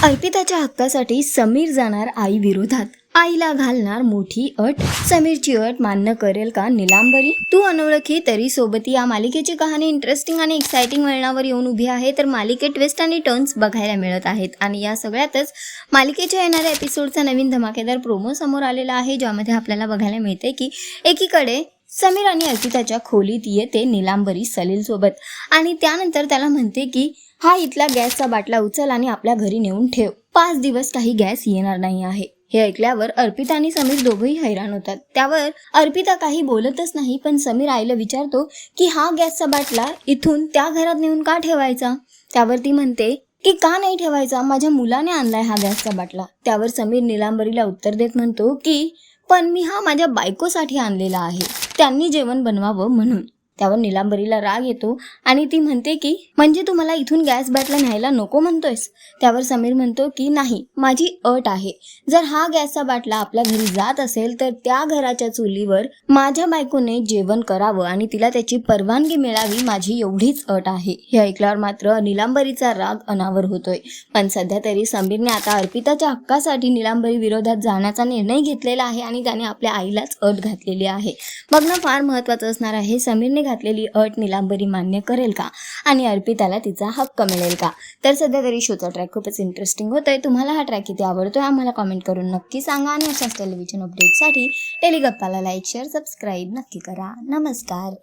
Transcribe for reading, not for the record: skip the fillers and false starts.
अर्पिताच्या हक्कासाठी समीर जाणार आई विरोधात, आईला घालणार मोठी अट. समीरची अट मान्य करेल का निलांबरी? तू अनोळखी तरी सोबती या मालिकेची कहाणी इंटरेस्टिंग आणि एक्साइटिंग वळणावर येऊन उभी आहे. तर मालिकेत ट्विस्ट आणि टर्न्स बघायला मिळत आहेत आणि या सगळ्यातच मालिकेच्या येणाऱ्या एपिसोडचा नवीन धमाकेदार प्रोमो समोर आलेला आहे, ज्यामध्ये आपल्याला बघायला मिळते की एकीकडे समीर आणि अर्पिताच्या खोलीत येते निलांबरी सलील सोबत आणि त्यानंतर त्याला म्हणते की हा इथला गॅसचा बाटला उचल आणि आपल्या घरी नेऊन ठेव. 5 दिवस काही गॅस येणार नाही आहे. हे ऐकल्यावर अर्पिता आणि समीर दोघंही हैराण होतात. त्यावर अर्पिता काही बोलतच नाही, पण समीर आईला विचारतो की हा गॅसचा बाटला इथून त्या घरात नेऊन का ठेवायचा. त्यावर ती म्हणते की का नाही ठेवायचा, माझ्या मुलाने आणलाय हा गॅसचा बाटला. त्यावर समीर निलांबरीला उत्तर देत म्हणतो की पण मी हा माझ्या बायकोसाठी आणलेला आहे, त्यांनी जेवण बनवावं म्हणून. त्यावर निलांबरीला राग येतो आणि ती म्हणते की म्हणजे तू मला इथून गॅस बाटला न्यायला नको म्हणतोयस. त्यावर समीर म्हणतो की नाही, माझी अट आहे, जर हा गॅसचा बाटला आपल्या घरी जात असेल तर त्या घराच्या चुलीवर माझ्या बायकोने जेवण करावं आणि तिला त्याची परवानगी मिळावी, माझी एवढीच अट आहे. हे ऐकल्यावर मात्र निलांबरीचा राग अनावर होतोय. पण सध्या तरी समीरने आता अर्पिताच्या हक्कासाठी निलांबरी विरोधात जाण्याचा निर्णय घेतलेला आहे आणि त्याने आपल्या आईलाच अट घातलेली आहे. बघणं फार महत्त्वाचं असणार आहे. समीरने घातलेली अट निलांबरी मान्य करेल का आणि अर्पिताला तिचा हक्क मिळेल का? तर सध्या तरी शोचा ट्रॅक खूपच इंटरेस्टिंग होतोय. तुम्हाला हा ट्रॅक किती आवडतोय आम्हाला कमेंट करून नक्की सांगा आणि अशाच टेलिव्हिजन अपडेटसाठी टेलिगप्पाला लाईक, शेअर, सबस्क्राईब नक्की करा. नमस्कार.